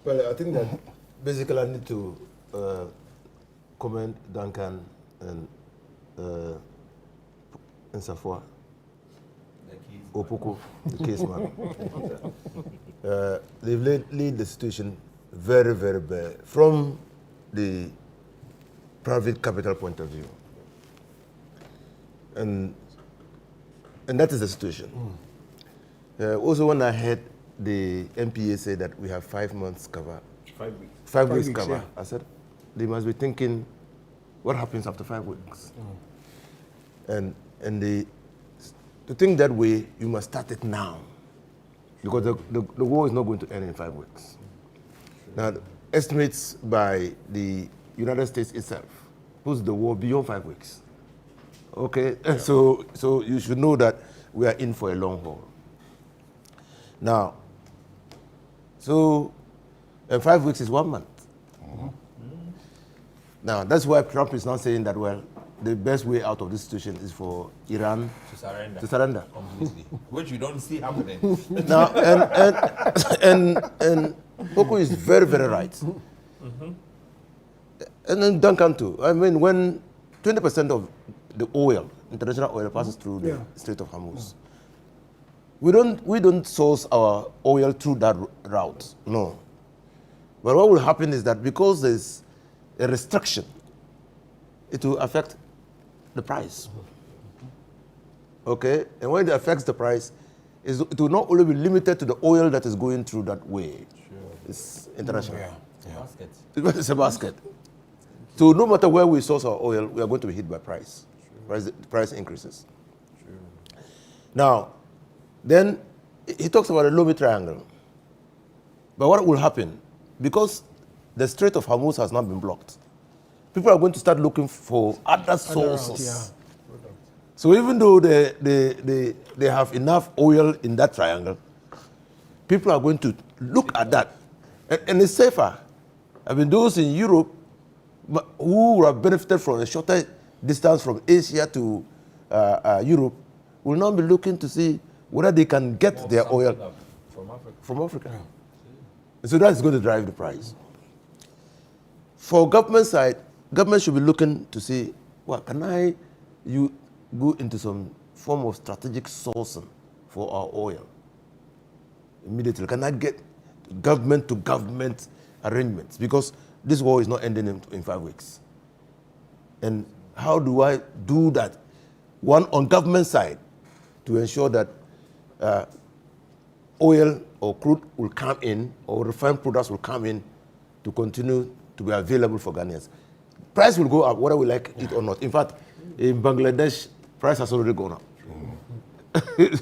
Well, I think that basically I need to comment Duncan and Safwa, Opoku, the case man. They've laid the situation very, very bad from the private capital point of view. And that is the situation. Also, when I heard the MPA say that we have 5 months cover, 5 weeks. 5 weeks cover, yeah. I said, they must be thinking, what happens after 5 weeks? And to think that way, you must start it now. Because the war is not going to end in 5 weeks. Now, estimates by the United States itself puts the war beyond 5 weeks. Okay, so you should know that we are in for a long haul. Now, so 5 weeks is 1 month. Now, that's why Trump is now saying that, well, the best way out of this situation is for Iran to surrender. Completely. Which you don't see happening. Now, and Poku is very, very right. And then Duncan too. I mean, when 20% of the oil, international oil, passes through the Strait of Hormuz, we don't source our oil through that route, no. But what will happen is that because there's a restriction, it will affect the price. Okay? And when it affects the price, it will not only be limited to the oil that is going through that way. Sure. It's international. Basket. It's a basket. So no matter where we source our oil, we are going to be hit by price. Price increases. Sure. Now, then he talks about a Lomi triangle. But what will happen? Because the Strait of Hormuz has not been blocked, people are going to start looking for other sources. So even though they have enough oil in that triangle, people are going to look at that. And it's safer. I mean, those in Europe who have benefited from a shorter distance from Asia to Europe will now be looking to see whether they can get their oil from Africa. Yeah. So that's going to drive the price. For government side, government should be looking to see, well, can you go into some form of strategic sourcing for our oil immediately? Can I get government to government arrangements? Because this war is not ending in 5 weeks. And how do I do that? One, on government side, to ensure that oil or crude will come in, or refined products will come in to continue to be available for Ghanaians. Price will go up, whether we like it or not. In fact, in Bangladesh, price has already gone up.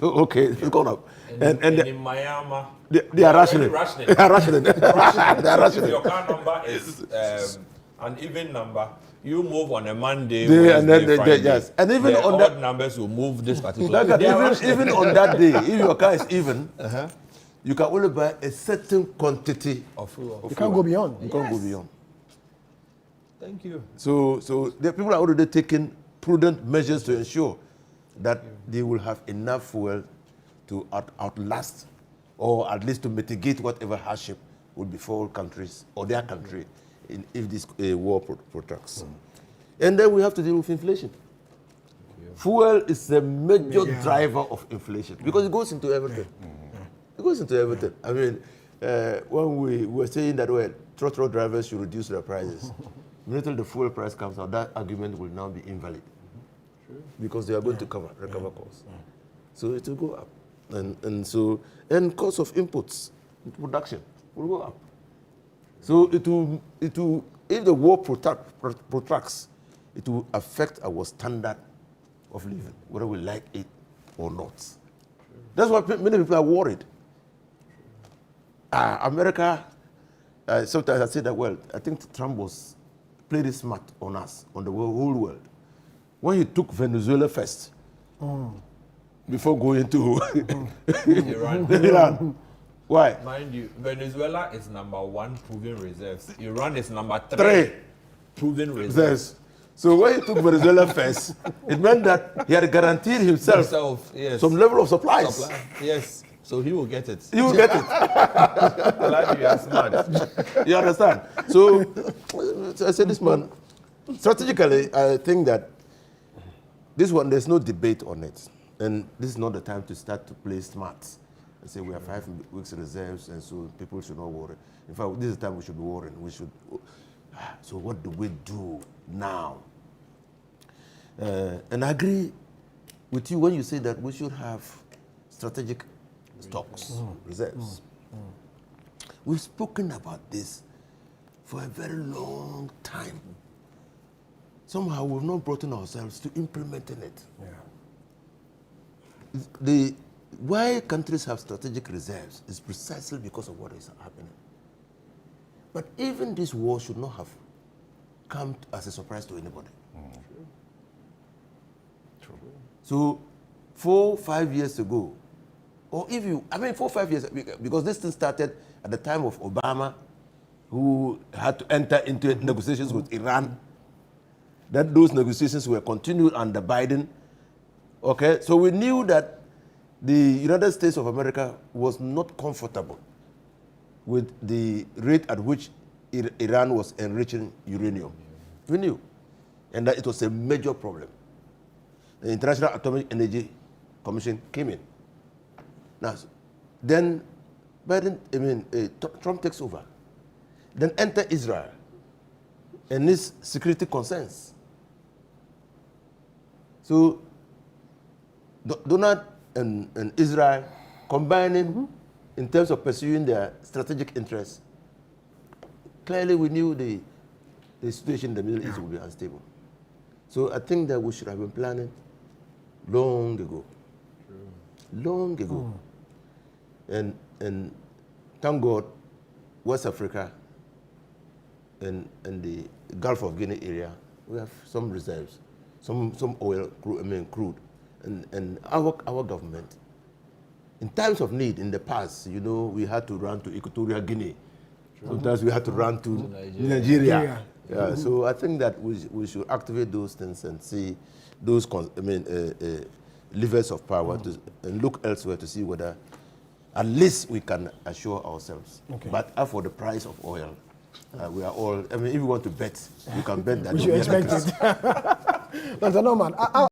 Okay, it's gone up. And in Miami, they are rationing. They are rationing. They are rationing. If your car number is an even number, you move on a Monday, and then Friday. Yes. And even the on odd that numbers will move this particular day. even on that day, if your car is even, you can only buy a certain quantity of fuel. You can't go beyond. You can't go beyond. Thank you. So the people are already taking prudent measures to ensure that they will have enough fuel to outlast, or at least to mitigate whatever hardship would befall countries or their country if this war protracts. And then we have to deal with inflation. Fuel is the major driver of inflation because it goes into everything. It goes into everything. I mean, when we were saying that, well, truck drivers should reduce their prices, immediately the fuel price comes out, that argument will now be invalid because they are going to recover costs. So it will go up. And cost of inputs, production will go up. So it will, if the war protracts, it will affect our standard of living, whether we like it or not. That's why many people are worried. America, sometimes I say that, well, I think Trump played it smart on us, on the whole world. When he took Venezuela first, before going to Iran. Why? Mind you, Venezuela is #1 proven reserves. Iran is #3 proven reserves. So when he took Venezuela first, it meant that he had guaranteed himself yes. some level of supplies. Yes. So he will get it. You will get it. I like you are smart. You understand? So I said, this man, strategically, I think that this one, there's no debate on it. And this is not the time to start to play smart and say we have 5 weeks reserves and so people should not worry. In fact, this is the time we should be worrying. We should. So what do we do now? And I agree with you when you say that we should have strategic stocks, reserves. We've spoken about this for a very long time. Somehow we've not brought in ourselves to implementing it. Yeah. Why countries have strategic reserves is precisely because of what is happening. But even this war should not have come as a surprise to anybody. True. So 4 or 5 years ago, or 4 or 5 years, because this thing started at the time of Obama, who had to enter into negotiations with Iran, that those negotiations were continued under Biden. Okay, so we knew that the United States of America was not comfortable with the rate at which Iran was enriching uranium. We knew, and that it was a major problem. The International Atomic Energy Commission came in. Now, then Trump takes over. Then enter Israel and his security concerns. So Donald and Israel combining in terms of pursuing their strategic interests. Clearly we knew the situation in the Middle East would be unstable. So I think that we should have been planning long ago. Long ago. And thank God, West Africa and the Gulf of Guinea area, we have some reserves, some oil, crude. And our government, in times of need in the past, you know, we had to run to Equatorial Guinea. Sometimes we had to run to Nigeria. Yeah, so I think that we should activate those things and see those levers of power and look elsewhere to see whether at least we can assure ourselves. Okay. But as for the price of oil, we are all, if you want to bet, you can bet that. We should expect it. Dr. Norman,